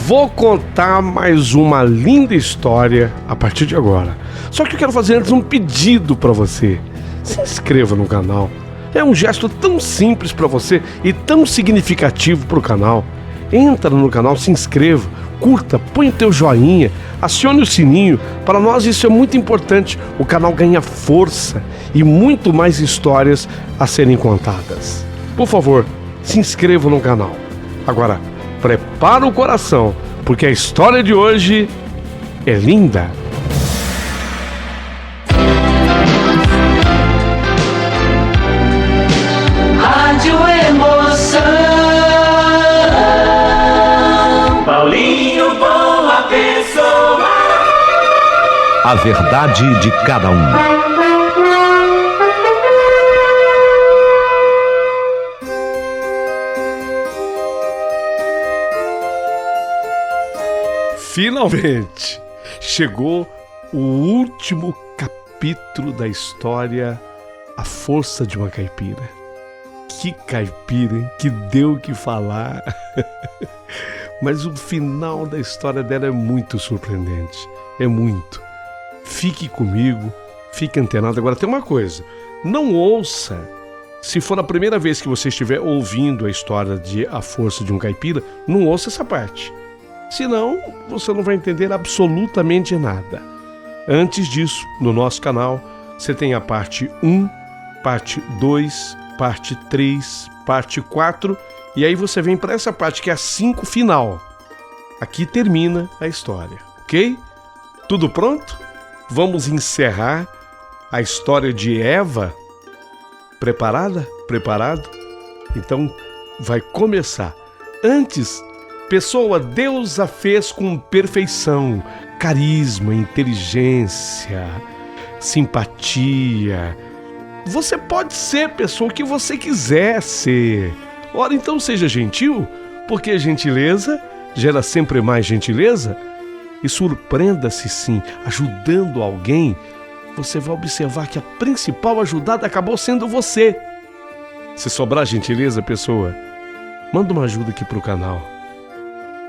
Vou contar mais uma linda história a partir de agora. Só que eu quero fazer antes um pedido para você. Se inscreva no canal. É um gesto tão simples para você e tão significativo para o canal. Entra no canal, se inscreva, curta, põe o teu joinha, acione o sininho. Para nós isso é muito importante. O canal ganha força e muito mais histórias a serem contadas. Por favor, se inscreva no canal. Agora, prepara o coração, porque a história de hoje é linda. Rádio Emoção. Paulinho Boa Pessoa. A verdade de cada um. Finalmente chegou o último capítulo da história A Força de uma Caipira. Que caipira, hein? Que deu o que falar. Mas o final da história dela é muito surpreendente. É muito. Fique comigo, fique antenado. Agora tem uma coisa, não ouça. Se for a primeira vez que você estiver ouvindo a história de A Força de um Caipira, não ouça essa parte. Senão, você não vai entender absolutamente nada. Antes disso, no nosso canal, você tem a parte 1, parte 2, parte 3, parte 4, e aí você vem para essa parte que é a 5 final. Aqui termina a história, ok? Tudo pronto? Vamos encerrar a história de Eva? Preparada? Preparado? Então, vai começar. Antes, pessoa, Deus a fez com perfeição, carisma, inteligência, simpatia. Você pode ser, pessoa, o que você quiser ser. Ora, então seja gentil, porque a gentileza gera sempre mais gentileza. E surpreenda-se sim, ajudando alguém, você vai observar que a principal ajudada acabou sendo você. Se sobrar gentileza, pessoa, manda uma ajuda aqui pro canal.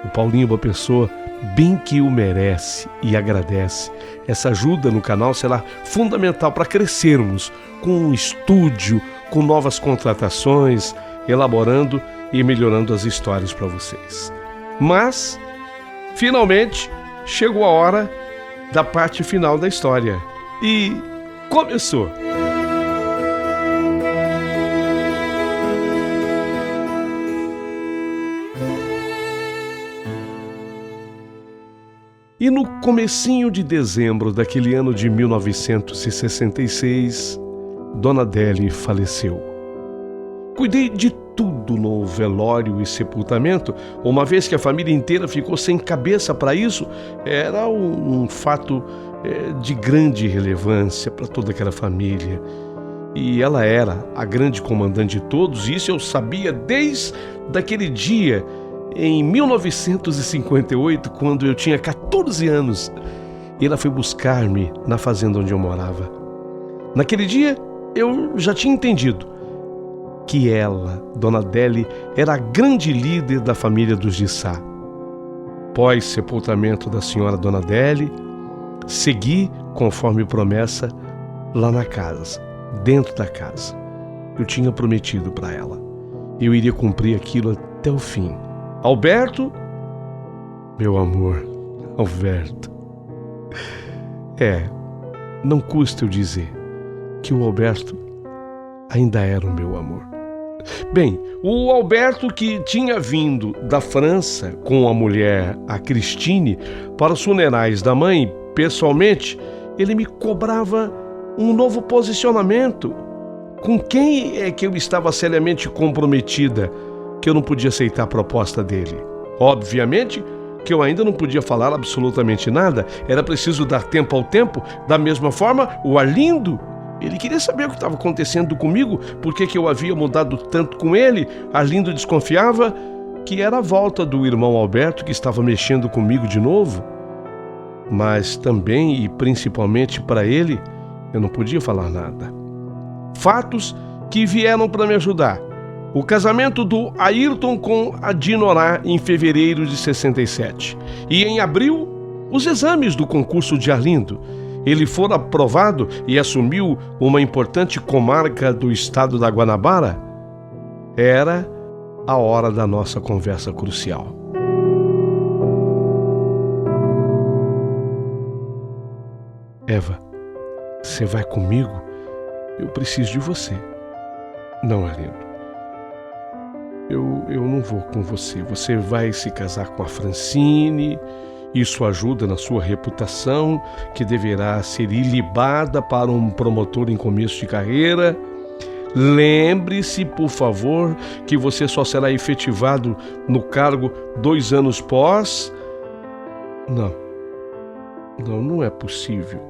O Paulinho Boa Pessoa bem que o merece e agradece. Essa ajuda no canal será fundamental para crescermos com um estúdio, com novas contratações, elaborando e melhorando as histórias para vocês. Mas, finalmente, chegou a hora da parte final da história. E começou! E no comecinho de dezembro daquele ano de 1966, Dona Adélia faleceu. Cuidei de tudo no velório e sepultamento, uma vez que a família inteira ficou sem cabeça para isso. Era um fato de grande relevância para toda aquela família. E ela era a grande comandante de todos, e isso eu sabia desde aquele dia, em 1958, quando eu tinha 14 anos, ela foi buscar-me na fazenda onde eu morava. Naquele dia, eu já tinha entendido que ela, Dona Adélia, era a grande líder da família dos de Sá. Pós-sepultamento da senhora Dona Adélia, segui, conforme promessa, lá na casa, dentro da casa. Eu tinha prometido para ela. Eu iria cumprir aquilo até o fim. Alberto, meu amor, Alberto. Não custa eu dizer que o Alberto ainda era o meu amor. Bem, o Alberto, que tinha vindo da França com a mulher, a Cristine, para os funerais da mãe, pessoalmente, ele me cobrava um novo posicionamento. Com quem é que eu estava seriamente comprometida, que eu não podia aceitar a proposta dele? Obviamente que eu ainda não podia falar absolutamente nada, era preciso dar tempo ao tempo. Da mesma forma, o Arlindo, ele queria saber o que estava acontecendo comigo, por que eu havia mudado tanto com ele. Arlindo desconfiava que era a volta do irmão Alberto que estava mexendo comigo de novo. Mas também e principalmente para ele, eu não podia falar nada. Fatos que vieram para me ajudar. O casamento do Ayrton com a Dinorá em fevereiro de 67. E em abril, os exames do concurso de Arlindo. Ele foi aprovado e assumiu uma importante comarca do estado da Guanabara. Era a hora da nossa conversa crucial. Eva, você vai comigo? Eu preciso de você. Não, Arlindo. Eu não vou com você. Você vai se casar com a Francine. Isso ajuda na sua reputação, que deverá ser ilibada para um promotor em começo de carreira. Lembre-se, por favor, que você só será efetivado no cargo 2 anos pós. Não é possível.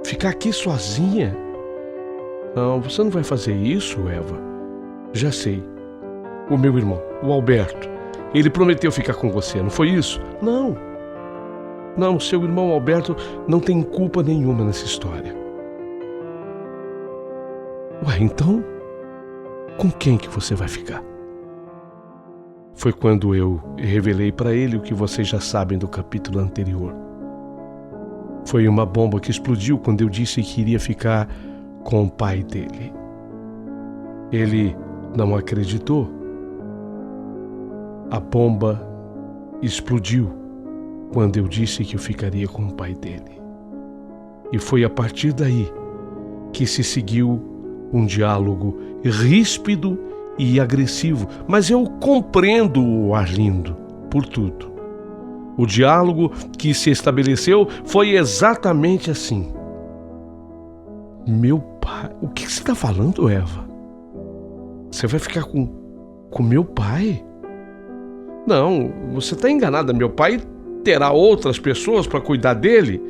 Ficar aqui sozinha? Não, você não vai fazer isso, Eva. Já sei. O meu irmão, o Alberto, ele prometeu ficar com você, não foi isso? Não, seu irmão Alberto não tem culpa nenhuma nessa história. Ué, então, com quem que você vai ficar? Foi quando eu revelei para ele o que vocês já sabem do capítulo anterior. Foi uma bomba que explodiu quando eu disse que iria ficar com o pai dele. Ele não acreditou. A bomba explodiu quando eu disse que eu ficaria com o pai dele. E foi a partir daí que se seguiu um diálogo ríspido e agressivo. Mas eu compreendo o Arlindo por tudo. O diálogo que se estabeleceu foi exatamente assim. Meu pai? O que você está falando, Eva? Você vai ficar com meu pai? Não, você está enganada. Meu pai terá outras pessoas para cuidar dele.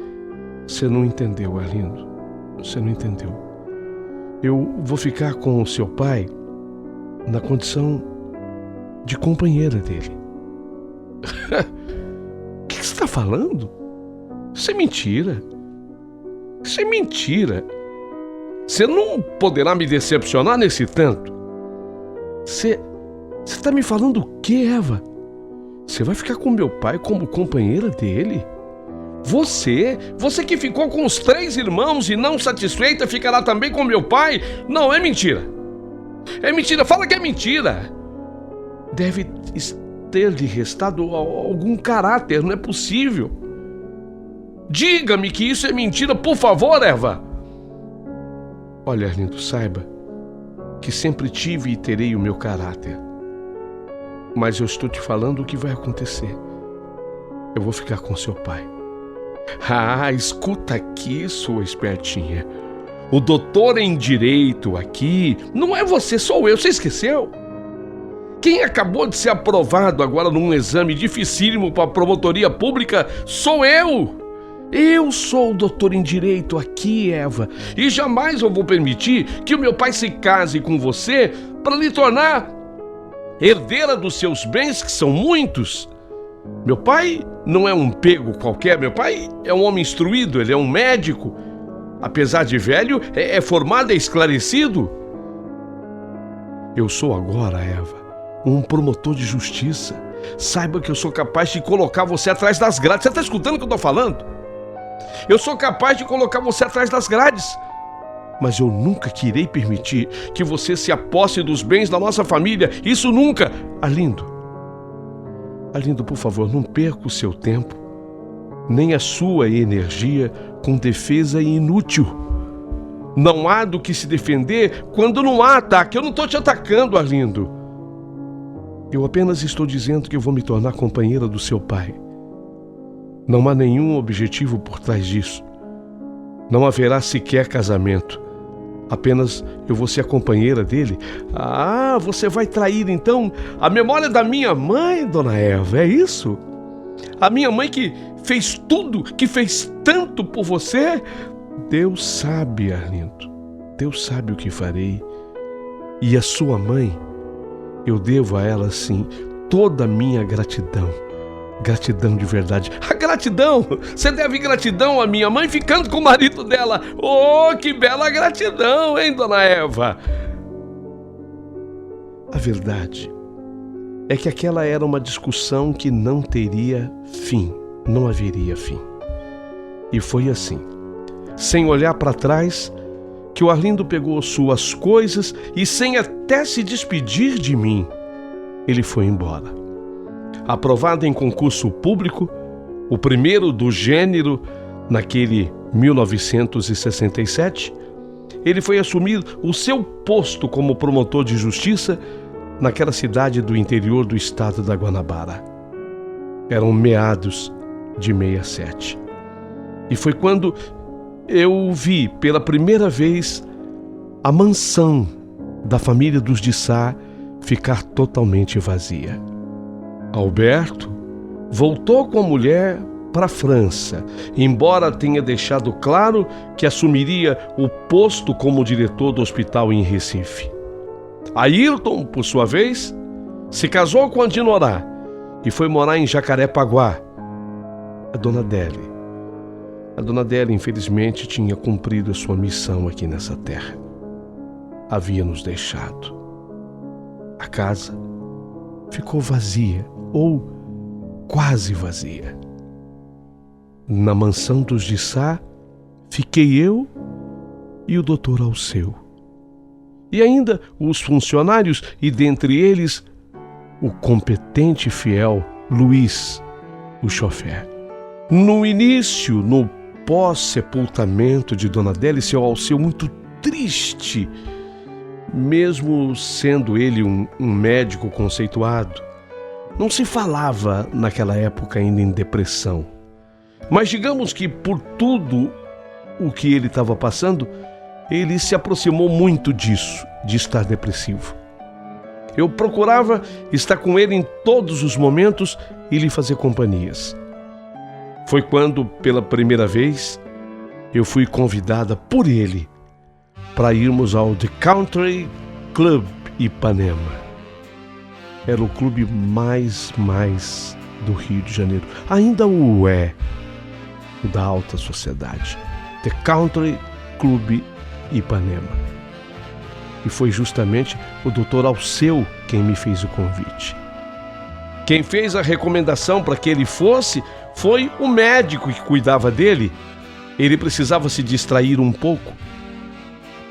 Você não entendeu, Arlindo. Você não entendeu. Eu vou ficar com o seu pai na condição de companheira dele. O que você está falando? Isso é mentira. Isso é mentira. Você não poderá me decepcionar nesse tanto. Você está me falando o quê, Eva? Você vai ficar com meu pai como companheira dele? Você que ficou com os 3 irmãos e não satisfeita, ficará também com meu pai? Não, é mentira. É mentira, fala que é mentira. Deve ter-lhe restado algum caráter, não é possível. Diga-me que isso é mentira, por favor, Eva. Olha, Arlindo, saiba que sempre tive e terei o meu caráter. Mas eu estou te falando o que vai acontecer. Eu vou ficar com seu pai. Ah, escuta aqui, sua espertinha. O doutor em direito aqui não é você, sou eu. Você esqueceu? Quem acabou de ser aprovado agora num exame dificílimo para a promotoria pública sou eu. Eu sou o doutor em direito aqui, Eva. E jamais eu vou permitir que o meu pai se case com você para lhe tornar herdeira dos seus bens, que são muitos. Meu pai não é um pego qualquer. Meu pai é um homem instruído, ele é um médico. Apesar de velho, é formado, é esclarecido. Eu sou agora, Eva, um promotor de justiça. Saiba que eu sou capaz de colocar você atrás das grades. Você está escutando o que eu estou falando? Eu sou capaz de colocar você atrás das grades. Mas eu nunca irei permitir que você se aposse dos bens da nossa família. Isso nunca. Arlindo, por favor, não perca o seu tempo, nem a sua energia com defesa inútil. Não há do que se defender quando não há ataque. Eu não estou te atacando, Arlindo. Eu apenas estou dizendo que eu vou me tornar companheira do seu pai. Não há nenhum objetivo por trás disso. Não haverá sequer casamento. Apenas eu vou ser a companheira dele. Ah, você vai trair então a memória da minha mãe, dona Eva, é isso? A minha mãe que fez tudo, que fez tanto por você? Deus sabe, Arlindo. Deus sabe o que farei. E a sua mãe, eu devo a ela, sim, toda a minha gratidão. Gratidão de verdade. A gratidão! Você deve gratidão à minha mãe ficando com o marido dela. Oh, que bela gratidão, hein, dona Eva? A verdade é que aquela era uma discussão que não teria fim, não haveria fim. E foi assim, sem olhar para trás, que o Arlindo pegou suas coisas e, sem até se despedir de mim, ele foi embora. Aprovado em concurso público, o primeiro do gênero naquele 1967, ele foi assumir o seu posto como promotor de justiça naquela cidade do interior do estado da Guanabara. Eram meados de 67. E foi quando eu vi pela primeira vez a mansão da família dos de Sá ficar totalmente vazia. Alberto voltou com a mulher para a França, embora tenha deixado claro que assumiria o posto como diretor do hospital em Recife. Ayrton, por sua vez, se casou com a Dinorá e foi morar em Jacarepaguá. A Dona Adélia, infelizmente, tinha cumprido a sua missão aqui nessa terra. Havia nos deixado. A casa ficou vazia, ou quase vazia. Na mansão dos de Sá, fiquei eu e o Dr. Alceu. E ainda os funcionários, e dentre eles, o competente e fiel Luiz, o chofer. No início, no pós-sepultamento de Dona Adélia, seu Alceu muito triste, mesmo sendo ele um médico conceituado. Não se falava naquela época ainda em depressão. Mas digamos que por tudo o que ele estava passando, ele se aproximou muito disso, de estar depressivo. Eu procurava estar com ele em todos os momentos e lhe fazer companhias. Foi quando, pela primeira vez, eu fui convidada por ele para irmos ao The Country Club Ipanema. Era o clube mais do Rio de Janeiro. Ainda o é, o da alta sociedade. The Country Club Ipanema. E foi justamente o Dr. Alceu quem me fez o convite. Quem fez a recomendação para que ele fosse foi o médico que cuidava dele. Ele precisava se distrair um pouco.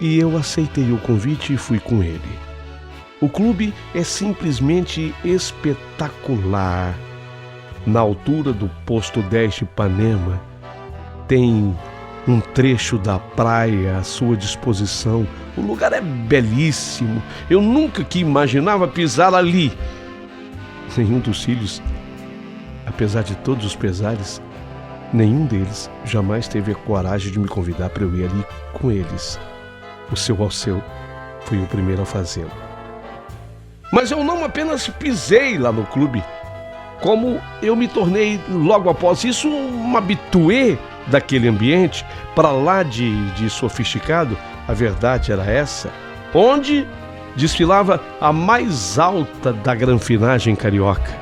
E eu aceitei o convite e fui com ele. O clube é simplesmente espetacular. Na altura do posto 10 de Ipanema, tem um trecho da praia à sua disposição. O lugar é belíssimo. Eu nunca que imaginava pisar ali. Nenhum dos filhos, apesar de todos os pesares, nenhum deles jamais teve a coragem de me convidar para eu ir ali com eles. O seu Alceu foi o primeiro a fazê-lo. Mas eu não apenas pisei lá no clube, como eu me tornei logo após isso um habitué daquele ambiente, para lá de sofisticado. A verdade era essa, onde desfilava a mais alta da granfinagem carioca.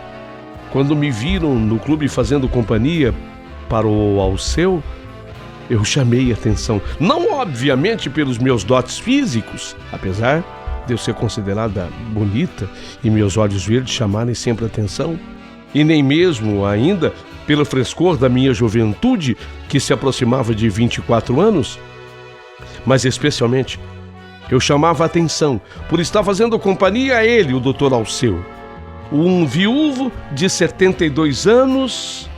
Quando me viram no clube fazendo companhia para o Alceu, eu chamei atenção, não obviamente pelos meus dotes físicos, apesar de eu ser considerada bonita e meus olhos verdes chamarem sempre atenção, e nem mesmo ainda pelo frescor da minha juventude, que se aproximava de 24 anos, mas especialmente eu chamava a atenção por estar fazendo companhia a ele, o Dr. Alceu, um viúvo de 72 anos,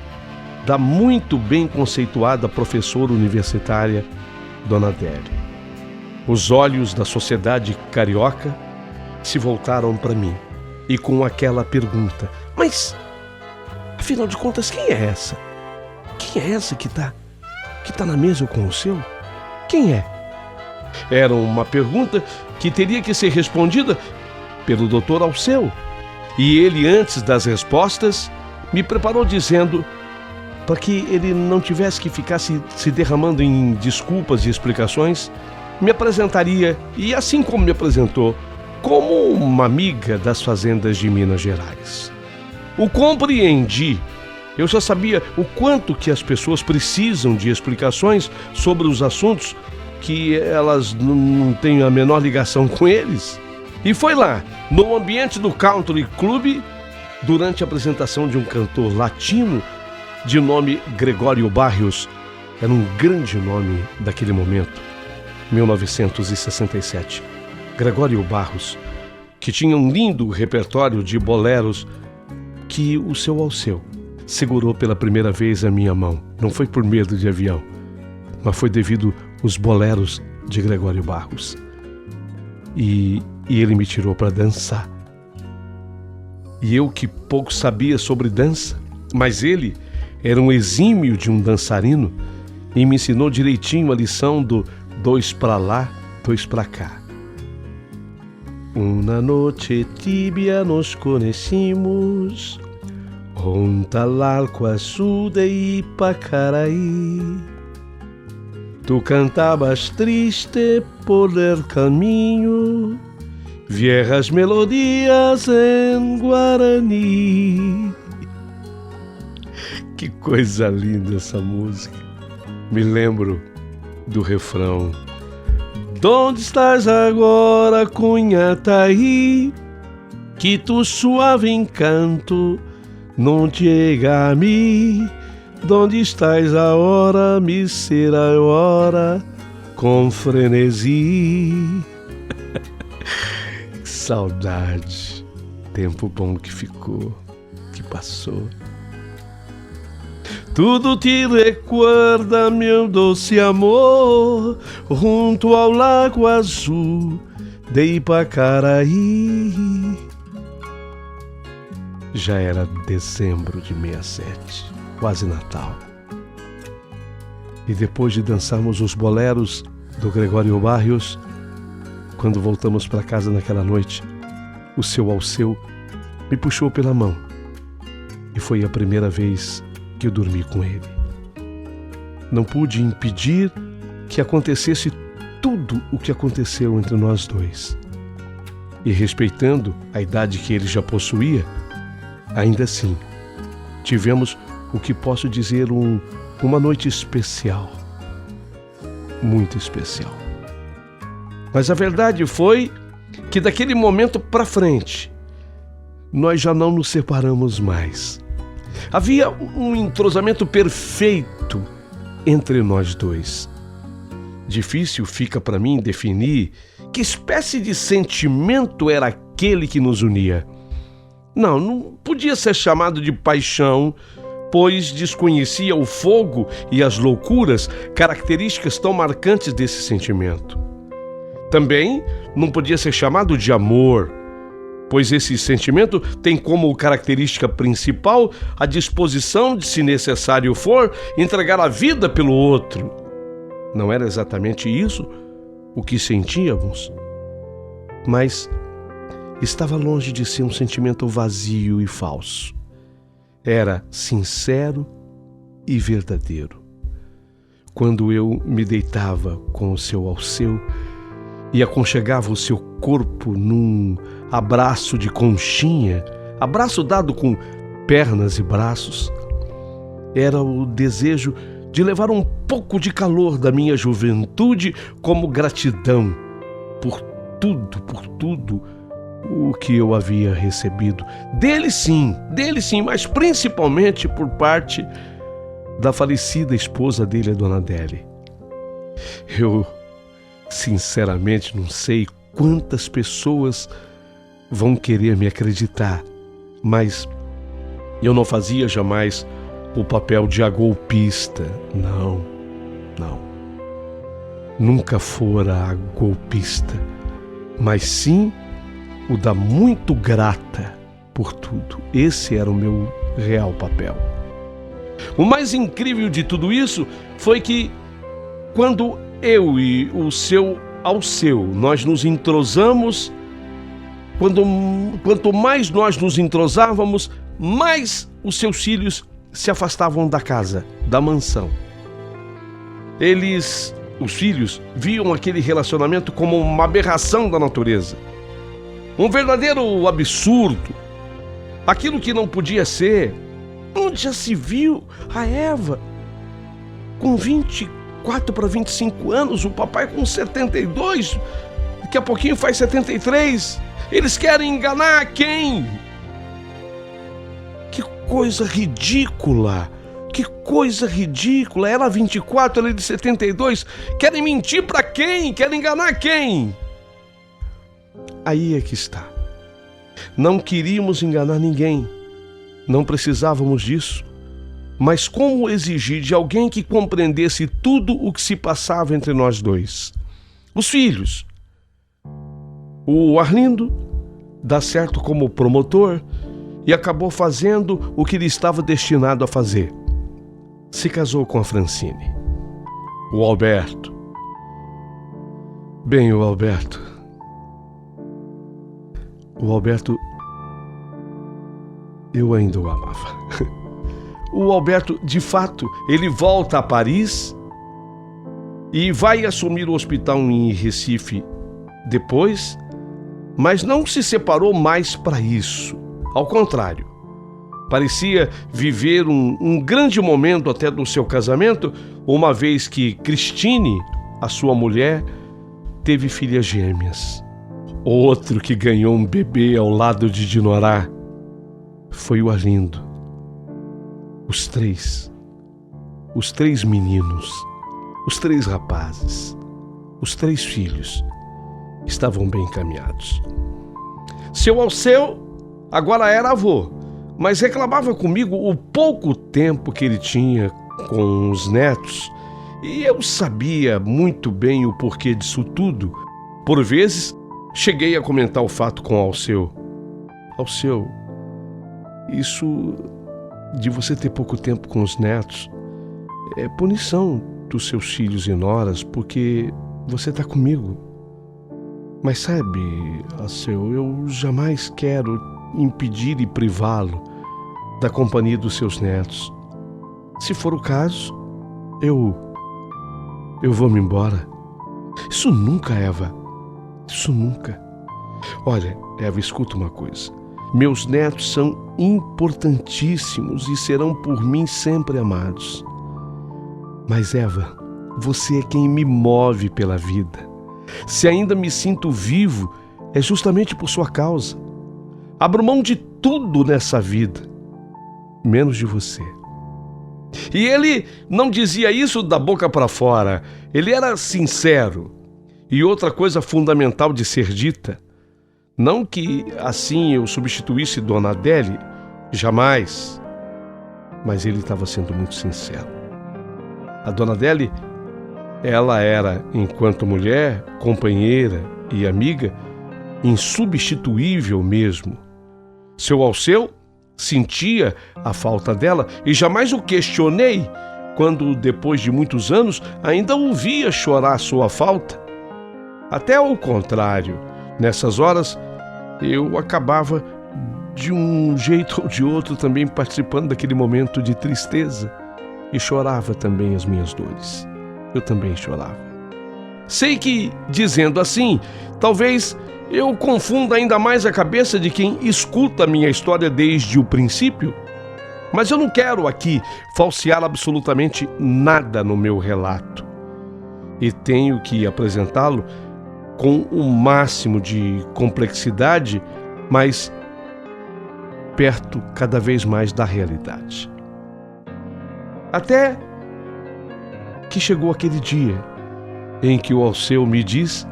da muito bem conceituada professora universitária Dona Adélia. Os olhos da sociedade carioca se voltaram para mim e com aquela pergunta: mas, afinal de contas, quem é essa? Quem é essa que tá na mesa com o seu? Quem é? Era uma pergunta que teria que ser respondida pelo Dr. Alceu. E ele, antes das respostas, me preparou dizendo, para que ele não tivesse que ficar se derramando em desculpas e explicações, me apresentaria, e assim como me apresentou, como uma amiga das fazendas de Minas Gerais. O compreendi. Eu já sabia o quanto que as pessoas precisam de explicações sobre os assuntos que elas não têm a menor ligação com eles. E foi lá, no ambiente do Country Club, durante a apresentação de um cantor latino de nome Gregório Barrios. Era um grande nome daquele momento, 1967. Gregório Barrios, que tinha um lindo repertório de boleros que o seu Alceu segurou pela primeira vez a minha mão. Não foi por medo de avião, mas foi devido aos boleros de Gregório Barrios. E ele me tirou para dançar. E eu que pouco sabia sobre dança, mas ele era um exímio de um dançarino e me ensinou direitinho a lição do 2 para lá, 2 para cá. Una noche tibia nos conhecimos, junto al arco azul de Ipacaraí. Tu cantabas triste por el caminho, viejas melodias em Guarani. Que coisa linda essa música. Me lembro do refrão. Donde estás agora, Cunhataí? Que tu suave encanto não chega a mim. Donde estás agora, me será hora com frenesi. Que saudade. Tempo bom que ficou, que passou. Tudo te recuerda, meu doce amor, junto ao lago azul de Ipacaraí. Já era dezembro de 67, quase Natal. E depois de dançarmos os boleros do Gregório Barrios, quando voltamos para casa naquela noite, o seu Alceu me puxou pela mão. E foi a primeira vez que eu dormi com ele. Não pude impedir que acontecesse tudo o que aconteceu entre nós dois. E respeitando a idade que ele já possuía, ainda assim, tivemos o que posso dizer uma noite especial. Muito especial. Mas a verdade foi que daquele momento para frente, nós já não nos separamos mais. Havia um entrosamento perfeito entre nós dois. Difícil fica para mim definir que espécie de sentimento era aquele que nos unia. Não podia ser chamado de paixão, pois desconhecia o fogo e as loucuras, características tão marcantes desse sentimento. Também não podia ser chamado de amor, pois esse sentimento tem como característica principal a disposição de, se necessário for, entregar a vida pelo outro. Não era exatamente isso o que sentíamos, mas estava longe de ser um sentimento vazio e falso. Era sincero e verdadeiro. Quando eu me deitava com o seu Alceu e aconchegava o seu corpo num abraço de conchinha, abraço dado com pernas e braços, era o desejo de levar um pouco de calor da minha juventude como gratidão por tudo o que eu havia recebido. Dele sim, mas principalmente por parte da falecida esposa dele, a dona Adélia. Eu, sinceramente, não sei quantas pessoas vão querer me acreditar, mas eu não fazia jamais o papel de agolpista. Não. Nunca fora a golpista, mas sim o da muito grata por tudo. Esse era o meu real papel. O mais incrível de tudo isso foi que quando eu e o seu Alceu, nós nos entrosamos, quanto mais nós nos entrosávamos, mais os seus filhos se afastavam da casa, da mansão. Os filhos, viam aquele relacionamento como uma aberração da natureza. Um verdadeiro absurdo. Aquilo que não podia ser. Onde já se viu a Eva com 24 para 25 anos, o papai com 72, daqui a pouquinho faz 73. Eles querem enganar quem? Que coisa ridícula! Que coisa ridícula! Ela 24, ela de 72. Querem mentir para quem? Querem enganar quem? Aí é que está. Não queríamos enganar ninguém. Não precisávamos disso. Mas como exigir de alguém que compreendesse tudo o que se passava entre nós dois? Os filhos. O Arlindo dá certo como promotor e acabou fazendo o que ele estava destinado a fazer. Se casou com a Francine. O Alberto. Bem, o Alberto, eu ainda o amava. O Alberto, de fato, ele volta a Paris e vai assumir o hospital em Recife depois, mas não se separou mais para isso. Ao contrário, parecia viver um grande momento até do seu casamento, uma vez que Cristine, a sua mulher, teve filhas gêmeas. Outro que ganhou um bebê ao lado de Dinorá foi o Arlindo. Os três meninos, os 3 rapazes, os 3 filhos estavam bem encaminhados. Seu Alceu agora era avô, mas reclamava comigo o pouco tempo que ele tinha com os netos, e eu sabia muito bem o porquê disso tudo. Por vezes, cheguei a comentar o fato com Alceu. Alceu, isso de você ter pouco tempo com os netos é punição dos seus filhos e noras, porque você está comigo. Mas sabe, Alceu, eu jamais quero impedir e privá-lo da companhia dos seus netos. Se for o caso, eu vou-me embora. Isso nunca, Eva. Isso nunca. Olha, Eva, escuta uma coisa. Meus netos são importantíssimos e serão por mim sempre amados. Mas, Eva, você é quem me move pela vida. Se ainda me sinto vivo, é justamente por sua causa. Abro mão de tudo nessa vida, menos de você. E ele não dizia isso da boca para fora. Ele era sincero. E outra coisa fundamental de ser dita, não que assim eu substituísse Dona Adélie, jamais. Mas ele estava sendo muito sincero. A Dona Adélie, ela era, enquanto mulher, companheira e amiga, insubstituível mesmo. Seu Alceu sentia a falta dela e jamais o questionei quando, depois de muitos anos, ainda o via chorar sua falta. Até ao contrário, nessas horas, eu acabava, de um jeito ou de outro, também participando daquele momento de tristeza e chorava também as minhas dores. Eu também chorava. Sei que, dizendo assim, talvez eu confunda ainda mais a cabeça de quem escuta a minha história desde o princípio, mas eu não quero aqui falsear absolutamente nada no meu relato. E tenho que apresentá-lo com o máximo de complexidade, mas perto cada vez mais da realidade. Até que chegou aquele dia em que o Alceu me diz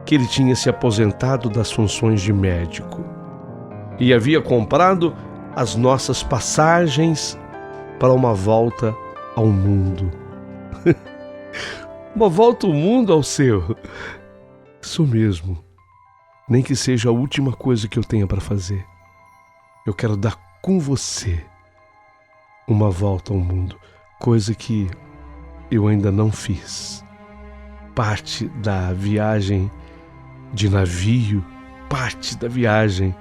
que ele tinha se aposentado das funções de médico e havia comprado as nossas passagens para uma volta ao mundo. Uma volta ao mundo, Alceu? Isso mesmo. Nem que seja a última coisa que eu tenha para fazer. Eu quero dar com você uma volta ao mundo, coisa que eu ainda não fiz. Parte da viagem de navio, parte da viagem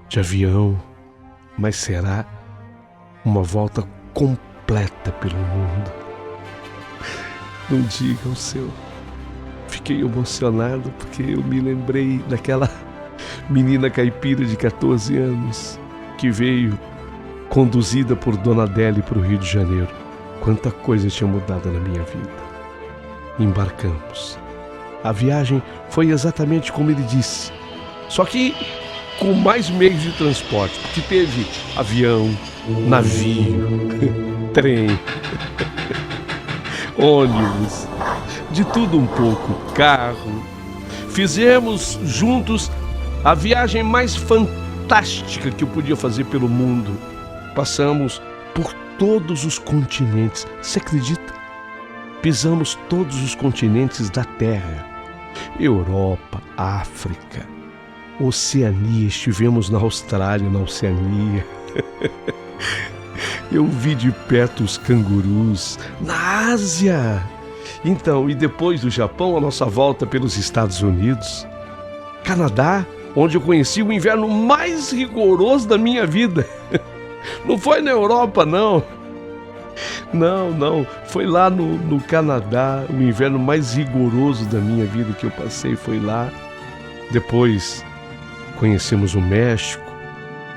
de avião, mas será uma volta completa pelo mundo. Não diga ao seu. Fiquei emocionado porque eu me lembrei daquela menina caipira de 14 anos que veio conduzida por Dona Adélie para o Rio de Janeiro. Quanta coisa tinha mudado na minha vida. Embarcamos. A viagem foi exatamente como ele disse. Só que com mais meios de transporte, porque teve avião, navio, trem, ônibus, de tudo um pouco, carro. Fizemos juntos a viagem mais fantástica que eu podia fazer pelo mundo. Passamos por todos os continentes. Você acredita? Pisamos todos os continentes da Terra. Europa, África, Oceania. Estivemos na Austrália, na Oceania. Eu vi de perto os cangurus. Na Ásia. Então, e depois do Japão, a nossa volta pelos Estados Unidos. Canadá, onde eu conheci o inverno mais rigoroso da minha vida. Não foi na Europa, não. Não. Foi lá no Canadá, o inverno mais rigoroso da minha vida que eu passei foi lá. Depois conhecemos o México,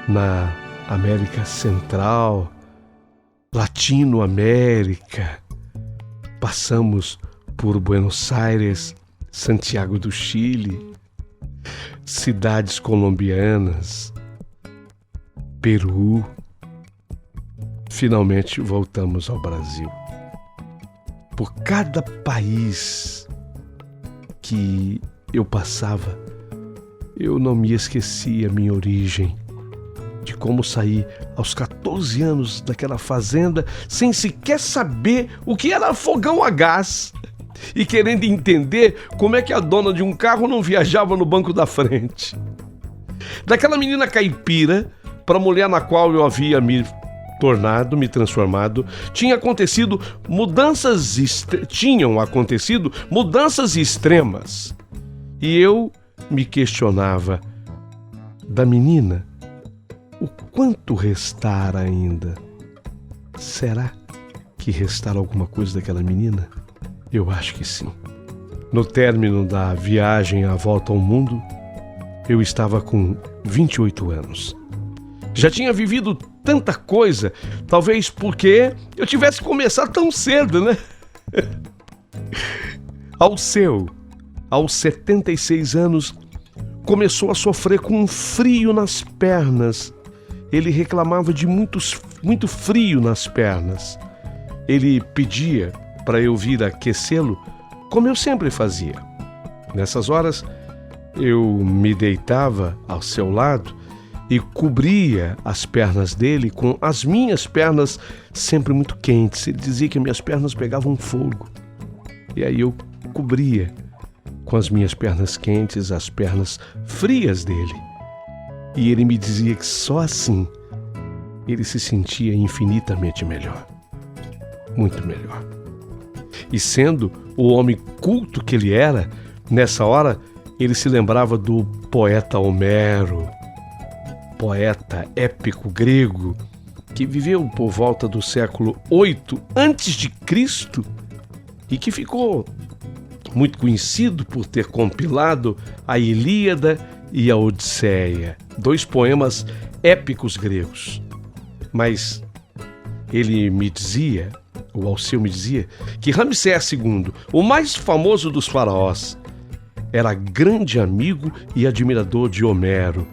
na América Central, Latinoamérica. Passamos por Buenos Aires, Santiago do Chile, cidades colombianas, Peru. Finalmente voltamos ao Brasil. Por cada país que eu passava, eu não me esquecia a minha origem, de como saí aos 14 anos daquela fazenda sem sequer saber o que era fogão a gás e querendo entender como é que a dona de um carro não viajava no banco da frente. Daquela menina caipira para a mulher na qual eu havia me transformado, tinham acontecido mudanças extremas. E eu me questionava, da menina, o quanto restar ainda? Será que restar alguma coisa daquela menina? Eu acho que sim. No término da viagem à volta ao mundo, eu estava com 28 anos. Já tinha vivido tanta coisa, talvez porque eu tivesse começado tão cedo, né? Aos 76 anos, começou a sofrer com um frio nas pernas. Ele reclamava de muito frio nas pernas. Ele pedia para eu vir aquecê-lo, como eu sempre fazia. Nessas horas, eu me deitava ao seu lado e cobria as pernas dele com as minhas pernas sempre muito quentes. Ele dizia que minhas pernas pegavam fogo. E aí eu cobria com as minhas pernas quentes as pernas frias dele. E ele me dizia que só assim ele se sentia infinitamente melhor. Muito melhor. E sendo o homem culto que ele era, nessa hora ele se lembrava do poeta Homero, poeta épico grego, que viveu por volta do século 8 a.C. e que ficou muito conhecido por ter compilado a Ilíada e a Odisseia, 2 poemas épicos gregos. Mas ele me dizia, o Alceu me dizia, que Ramsés II, o mais famoso dos faraós, era grande amigo e admirador de Homero.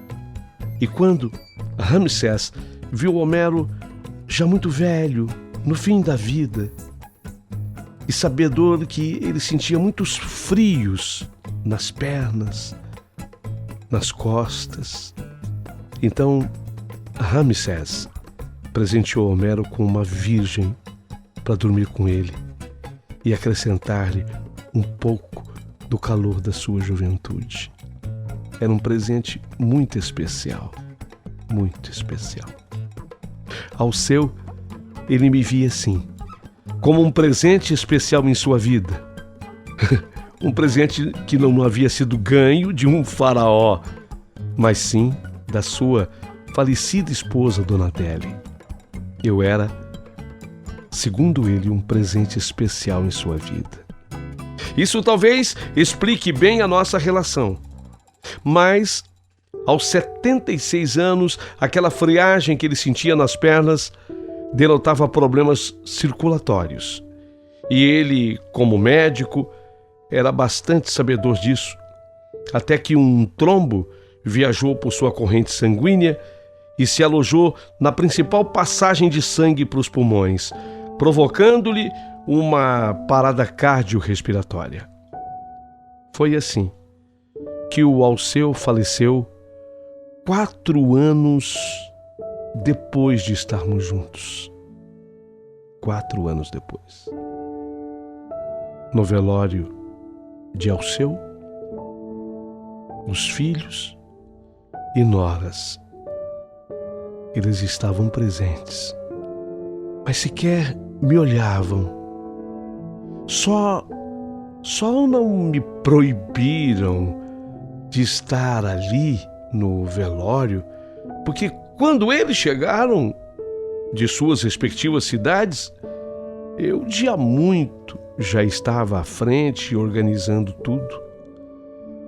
E quando Ramsés viu Homero já muito velho, no fim da vida, e sabedor que ele sentia muitos frios nas pernas, nas costas, então Ramsés presenteou Homero com uma virgem para dormir com ele e acrescentar-lhe um pouco do calor da sua juventude. Era um presente muito especial, muito especial. Alceu, ele me via assim, como um presente especial em sua vida. Um presente que não havia sido ganho de um faraó, mas sim da sua falecida esposa, Donatelli. Eu era, segundo ele, um presente especial em sua vida. Isso talvez explique bem a nossa relação. Mas, aos 76 anos, aquela friagem que ele sentia nas pernas denotava problemas circulatórios. E ele, como médico, era bastante sabedor disso. Até que um trombo viajou por sua corrente sanguínea e se alojou na principal passagem de sangue para os pulmões, provocando-lhe uma parada cardiorrespiratória. Foi assim que o Alceu faleceu 4 anos depois de estarmos juntos. 4 anos depois. No velório de Alceu, os filhos e noras, eles estavam presentes, mas sequer me olhavam. Só não me proibiram de estar ali no velório, porque quando eles chegaram de suas respectivas cidades, eu de há muito já estava à frente organizando tudo.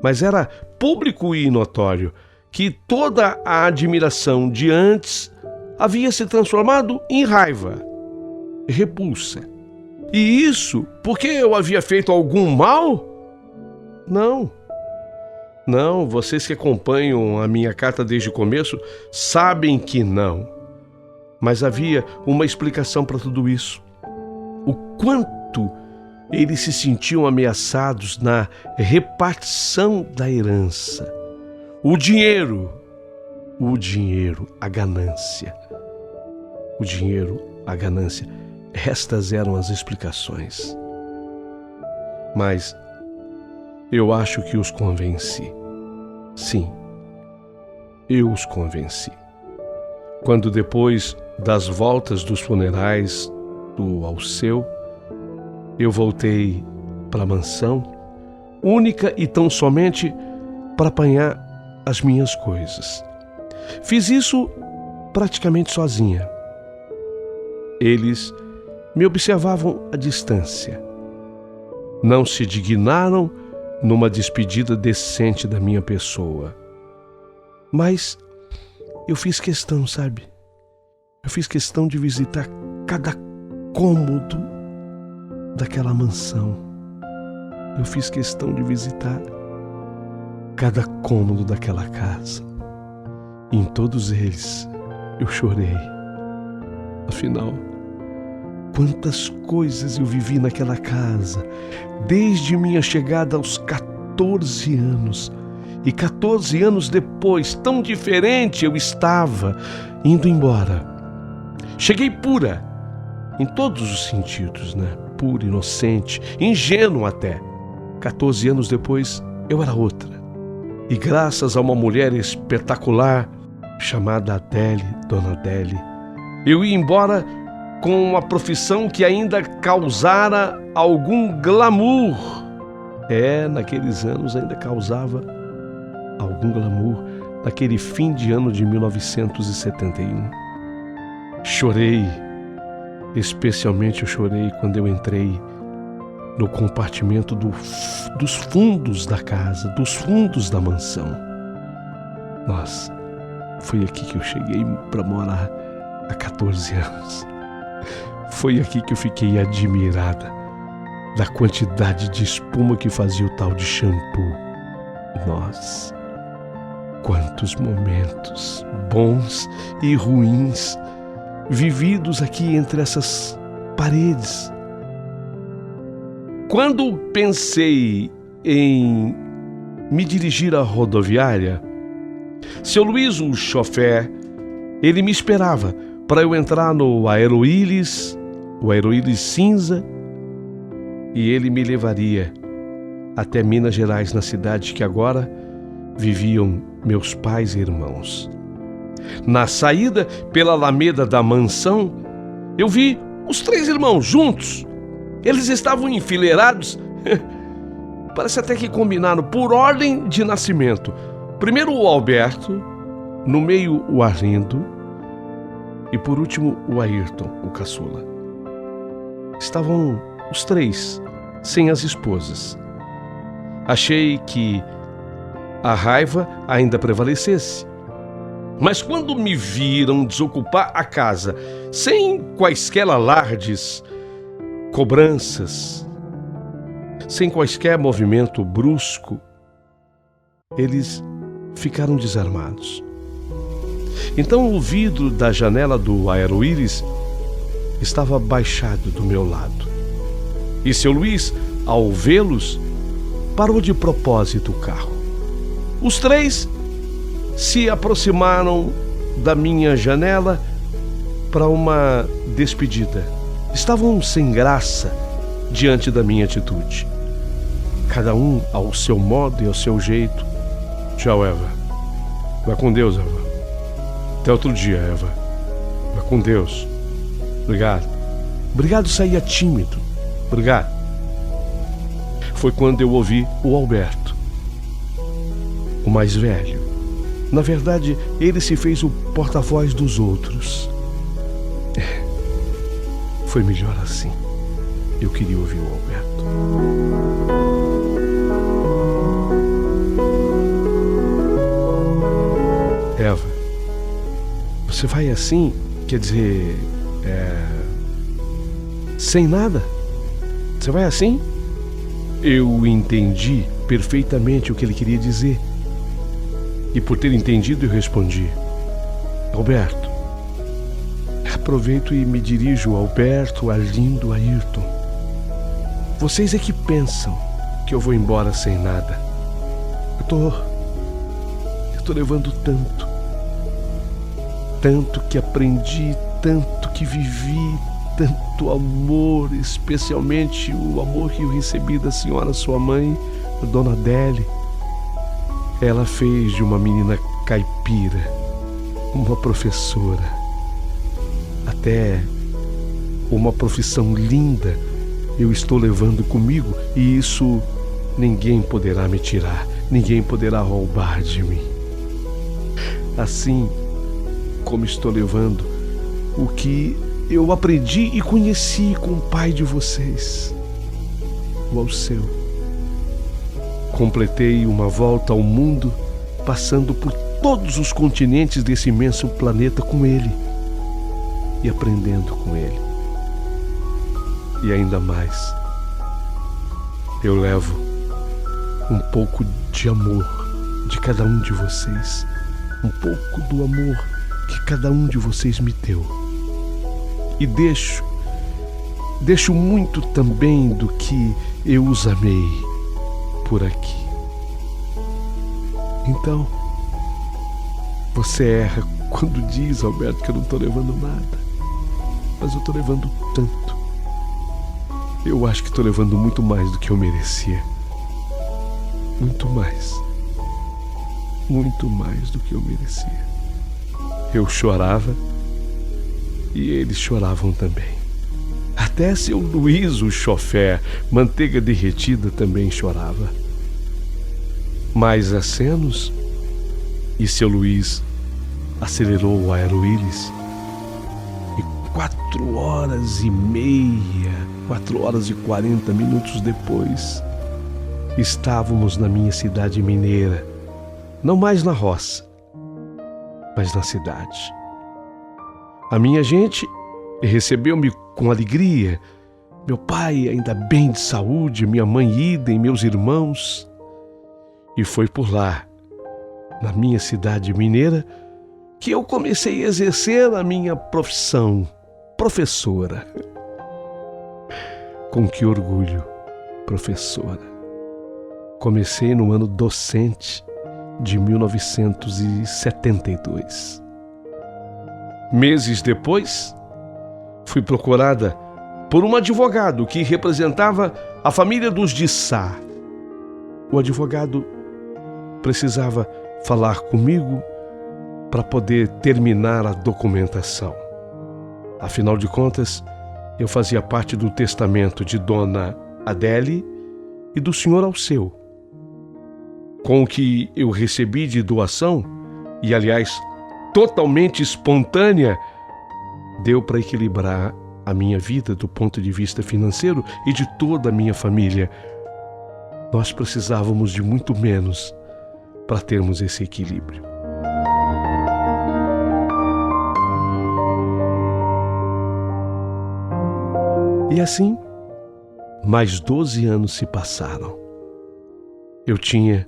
Mas era público e notório que toda a admiração de antes havia se transformado em raiva, repulsa. E isso porque eu havia feito algum mal? Não, vocês que acompanham a minha carta desde o começo sabem que não. Mas havia uma explicação para tudo isso. O quanto eles se sentiam ameaçados na repartição da herança. O dinheiro, a ganância. O dinheiro, a ganância. Estas eram as explicações. Mas eu acho que os convenci. Sim, eu os convenci. Quando depois das voltas dos funerais do Alceu, eu voltei para a mansão, única e tão somente para apanhar as minhas coisas. Fiz isso praticamente sozinha. Eles me observavam à distância. Não se dignaram numa despedida decente da minha pessoa. Mas eu fiz questão, sabe? Eu fiz questão de visitar cada cômodo daquela mansão. Eu fiz questão de visitar cada cômodo daquela casa. E em todos eles eu chorei. Afinal, quantas coisas eu vivi naquela casa, desde minha chegada aos 14 anos. E 14 anos depois, tão diferente eu estava, indo embora. Cheguei pura, em todos os sentidos, né? Pura, inocente, ingênua até. 14 anos depois, eu era outra. E graças a uma mulher espetacular, chamada Adele, Dona Adele, eu ia embora com uma profissão que ainda causara algum glamour. Naqueles anos ainda causava algum glamour, naquele fim de ano de 1971. Chorei, especialmente eu chorei quando eu entrei no compartimento dos fundos da casa, dos fundos da mansão. Nossa, foi aqui que eu cheguei para morar há 14 anos. Foi aqui que eu fiquei admirada da quantidade de espuma que fazia o tal de shampoo. Nossa, quantos momentos bons e ruins vividos aqui entre essas paredes. Quando pensei em me dirigir à rodoviária, seu Luiz, o chofer, ele me esperava para eu entrar no Aeroílis, o Aeroílis cinza, e ele me levaria até Minas Gerais, na cidade que agora viviam meus pais e irmãos. Na saída pela alameda da mansão, eu vi os 3 irmãos juntos. Eles estavam enfileirados, parece até que combinaram por ordem de nascimento. Primeiro o Alberto, no meio o Arlindo e por último o Ayrton, o caçula. Estavam os 3 sem as esposas. Achei que a raiva ainda prevalecesse. Mas quando me viram desocupar a casa sem quaisquer alardes, cobranças, sem quaisquer movimento brusco, eles ficaram desarmados. Então o vidro da janela do Aero-Íris estava baixado do meu lado. E seu Luiz, ao vê-los, parou de propósito o carro. Os três se aproximaram da minha janela para uma despedida. Estavam sem graça diante da minha atitude. Cada um ao seu modo e ao seu jeito. Tchau, Eva. Vai com Deus, Eva. Até outro dia, Eva. Vai com Deus. Obrigado. Obrigado saía tímido. Obrigado. Foi quando eu ouvi o Alberto, o mais velho. Na verdade, ele se fez o porta-voz dos outros. Foi melhor assim. Eu queria ouvir o Alberto. Eva, você vai assim, quer dizer, sem nada? Você vai assim? Eu entendi perfeitamente o que ele queria dizer. E por ter entendido, eu respondi: Alberto. Aproveito e me dirijo a Alberto, a Lindo, a Ayrton. Vocês é que pensam que eu vou embora sem nada. Eu tô levando tanto. Tanto que aprendi, tanto que vivi, tanto amor, especialmente o amor que eu recebi da senhora sua mãe, a dona Adélia. Ela fez de uma menina caipira uma professora, até uma profissão linda eu estou levando comigo, e isso ninguém poderá me tirar, ninguém poderá roubar de mim. Assim como estou levando o que eu aprendi e conheci com o pai de vocês, o Alceu. Completei uma volta ao mundo, passando por todos os continentes desse imenso planeta com ele e aprendendo com ele. E ainda mais, eu levo um pouco de amor de cada um de vocês, um pouco do amor que cada um de vocês me deu. E deixo muito também do que eu os amei por aqui. Então, você erra quando diz, Alberto, que eu não estou levando nada. Mas eu estou levando tanto. Eu acho que estou levando muito mais do que eu merecia. Muito mais. Muito mais do que eu merecia. Eu chorava e eles choravam também. Até seu Luiz, o chofer, manteiga derretida, também chorava. Mais acenos, e seu Luiz acelerou o Aero-Íris. E 4 horas e meia, 4 horas e 40 minutos depois, estávamos na minha cidade mineira, não mais na roça, mas na cidade. A minha gente recebeu-me com alegria. Meu pai ainda bem de saúde, minha mãe idem, meus irmãos. E foi por lá, na minha cidade mineira, que eu comecei a exercer a minha profissão, professora. Com que orgulho, professora. Comecei no ano docente de 1972. Meses depois, fui procurada por um advogado que representava a família dos de Sá. O advogado precisava falar comigo para poder terminar a documentação. Afinal de contas, eu fazia parte do testamento de Dona Adélia e do Sr. Alceu. Com o que eu recebi de doação, e aliás, totalmente espontânea, deu para equilibrar a minha vida do ponto de vista financeiro e de toda a minha família. Nós precisávamos de muito menos para termos esse equilíbrio. E assim, mais 12 anos se passaram. Eu tinha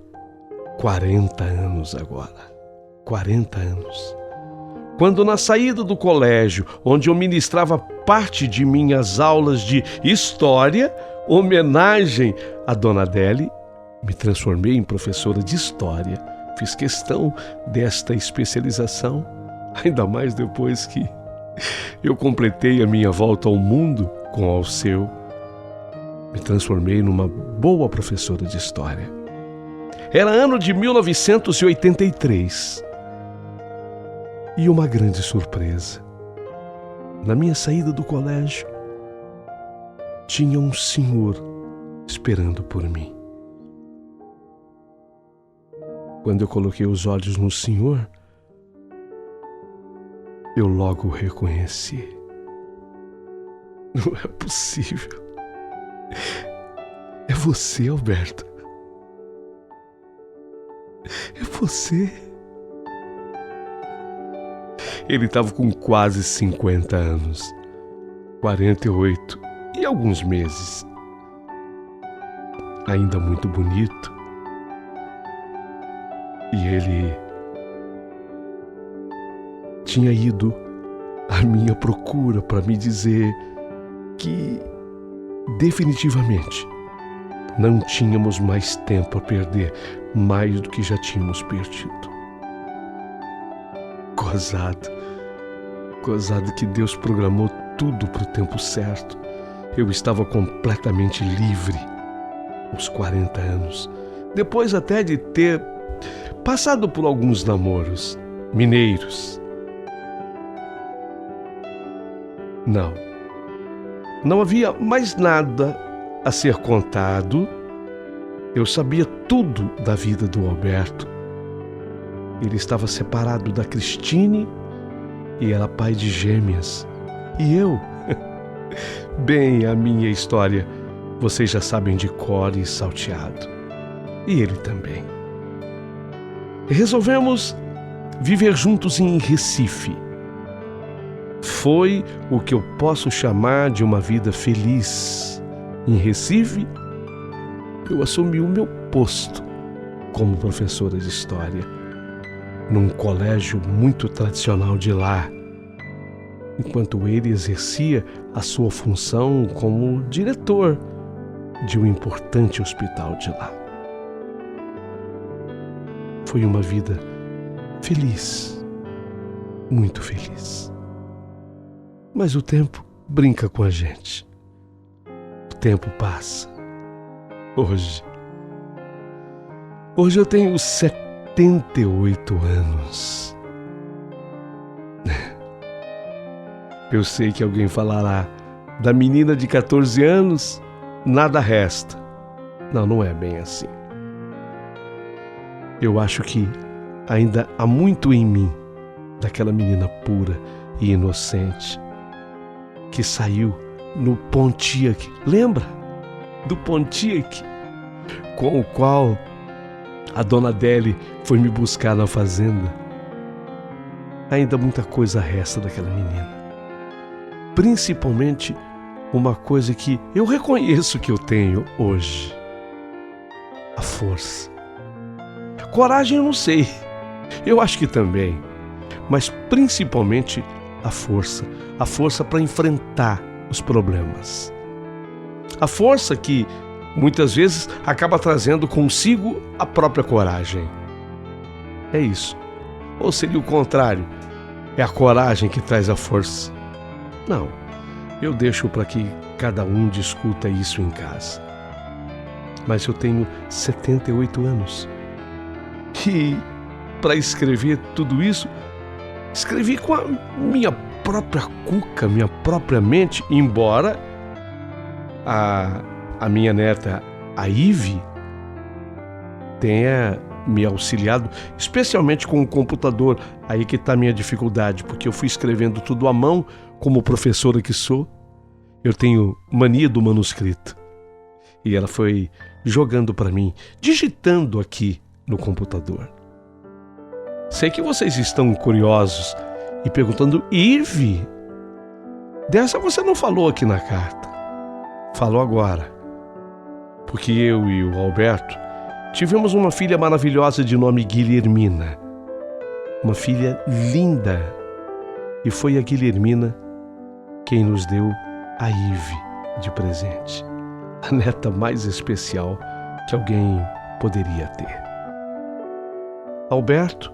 40 anos agora. 40 anos. Quando na saída do colégio, onde eu ministrava parte de minhas aulas de história, homenagem a Dona Adele, me transformei em professora de história. Fiz questão desta especialização, ainda mais depois que eu completei a minha volta ao mundo com Alceu. Me transformei numa boa professora de história. Era ano de 1983. E uma grande surpresa. Na minha saída do colégio, tinha um senhor esperando por mim. Quando eu coloquei os olhos no senhor, eu logo o reconheci. Não é possível. É você, Alberto. É você. Ele estava com quase 50 anos, 48 e alguns meses. Ainda muito bonito. E ele tinha ido à minha procura para me dizer que definitivamente não tínhamos mais tempo a perder, mais do que já tínhamos perdido. Gozado que Deus programou tudo para o tempo certo. Eu estava completamente livre aos 40 anos, depois até de ter passado por alguns namoros mineiros. Não havia mais nada a ser contado. Eu sabia tudo da vida do Alberto. Ele estava separado da Cristine e era pai de gêmeas. E eu? Bem, a minha história vocês já sabem de cor e salteado. E ele também. Resolvemos viver juntos em Recife. Foi o que eu posso chamar de uma vida feliz. Em Recife, eu assumi o meu posto como professora de história, num colégio muito tradicional de lá, enquanto ele exercia a sua função como diretor de um importante hospital de lá. Foi uma vida feliz, muito feliz. Mas o tempo brinca com a gente. O tempo passa. Hoje eu tenho 78 anos. Eu sei que alguém falará, da menina de 14 anos, nada resta. Não é bem assim. Eu acho que ainda há muito em mim daquela menina pura e inocente que saiu no Pontiac. Lembra? Do Pontiac, com o qual a Dona Adele foi me buscar na fazenda. Ainda muita coisa resta daquela menina. Principalmente uma coisa que eu reconheço que eu tenho hoje: a força. Coragem eu não sei, eu acho que também, mas principalmente a força para enfrentar os problemas. A força que muitas vezes acaba trazendo consigo a própria coragem. É isso. Ou seria o contrário? É a coragem que traz a força? Não, eu deixo para que cada um discuta isso em casa. Mas eu tenho 78 anos. E para escrever tudo isso, escrevi com a minha própria cuca, minha própria mente, embora a minha neta, a Ive, tenha me auxiliado, especialmente com o computador. Aí que está a minha dificuldade, porque eu fui escrevendo tudo à mão, como professora que sou. Eu tenho mania do manuscrito. E ela foi jogando para mim, digitando aqui no computador. Sei que vocês estão curiosos e perguntando: Ive, dessa você não falou aqui na carta. Falou agora. Porque eu e o Alberto Tivemos uma filha maravilhosa de nome Guilhermina. Uma filha linda. E foi a Guilhermina quem nos deu a Ive de presente. A neta mais especial que alguém poderia ter. Alberto,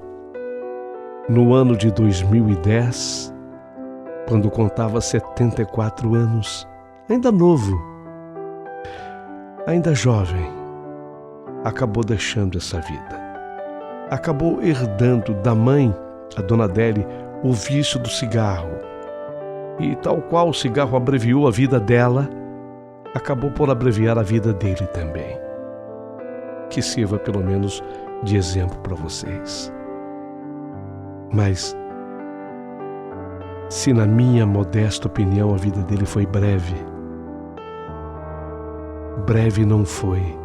no ano de 2010, quando contava 74 anos, ainda novo, ainda jovem, acabou deixando essa vida. Acabou herdando da mãe, a dona Adélia, o vício do cigarro. E tal qual o cigarro abreviou a vida dela, acabou por abreviar a vida dele também. Que sirva pelo menos de exemplo para vocês. Mas, se na minha modesta opinião a vida dele foi breve, breve não foi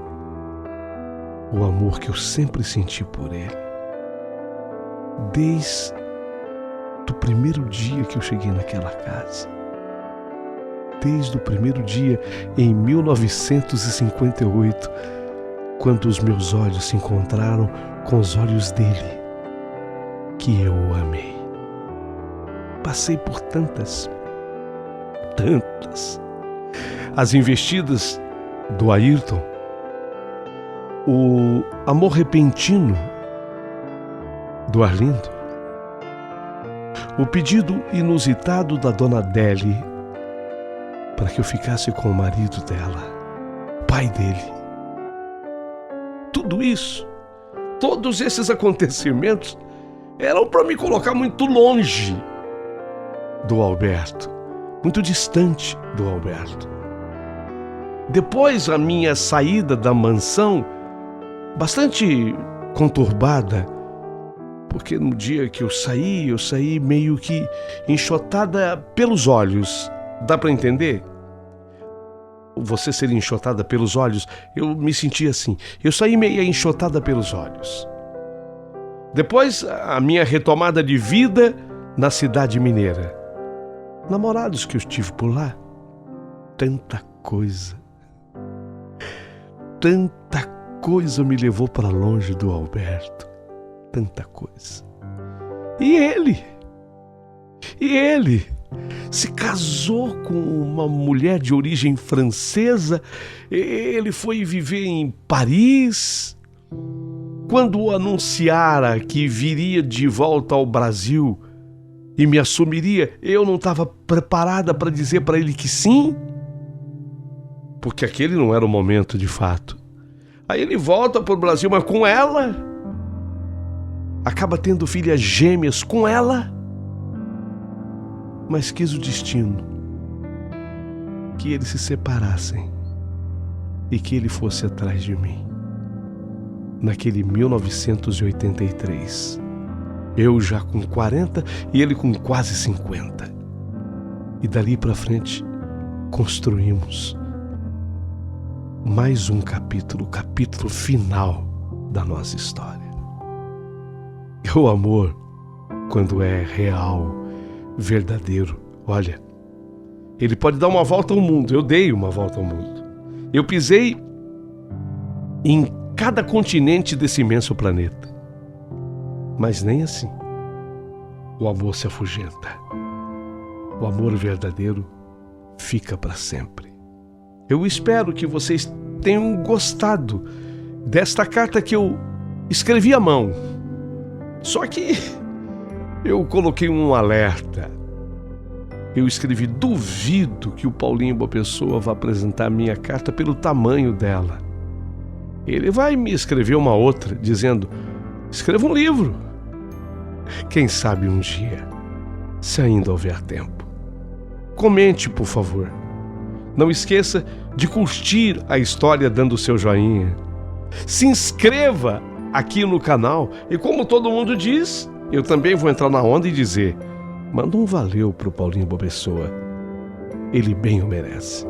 o amor que eu sempre senti por ele. Desde o primeiro dia que eu cheguei naquela casa. Desde o primeiro dia, em 1958, quando os meus olhos se encontraram com os olhos dele, que eu o amei. Passei por tantas. As investidas do Ayrton, o amor repentino do Arlindo, o pedido inusitado da dona Adélia para que eu ficasse com o marido dela, pai dele. Tudo isso, todos esses acontecimentos eram para me colocar muito longe do Alberto, muito distante do Alberto. Depois a minha saída da mansão, bastante conturbada, porque no dia que eu saí meio que enxotada pelos olhos. Dá para entender? Você ser enxotada pelos olhos, eu me senti assim. Eu saí meio enxotada pelos olhos. Depois, a minha retomada de vida na cidade mineira. Namorados que eu tive por lá. Tanta coisa me levou para longe do Alberto. Tanta coisa. E ele se casou com uma mulher de origem francesa. Ele foi viver em Paris. Quando anunciara que viria de volta ao Brasil e me assumiria, eu não estava preparada para dizer para ele que sim, porque aquele não era o momento de fato. Aí ele volta para o Brasil, mas com ela, acaba tendo filhas gêmeas com ela, mas quis o destino que eles se separassem e que ele fosse atrás de mim. Naquele 1983, eu já com 40 e ele com quase 50. E dali para frente construímos mais um capítulo, o capítulo final da nossa história. O amor, quando é real, verdadeiro, olha, ele pode dar uma volta ao mundo. Eu dei uma volta ao mundo. Eu pisei em cada continente desse imenso planeta. Mas nem assim o amor se afugenta. O amor verdadeiro fica para sempre. Eu espero que vocês tenham gostado desta carta que eu escrevi à mão. Só que eu coloquei um alerta. Eu escrevi: duvido que o Paulinho Boa Pessoa vá apresentar a minha carta pelo tamanho dela. Ele vai me escrever uma outra, dizendo: escreva um livro. Quem sabe um dia, se ainda houver tempo. Comente, por favor. Não esqueça de curtir a história dando o seu joinha. Se inscreva aqui no canal. E como todo mundo diz, eu também vou entrar na onda e dizer: manda um valeu pro Paulinho Boa Pessoa. Ele bem o merece.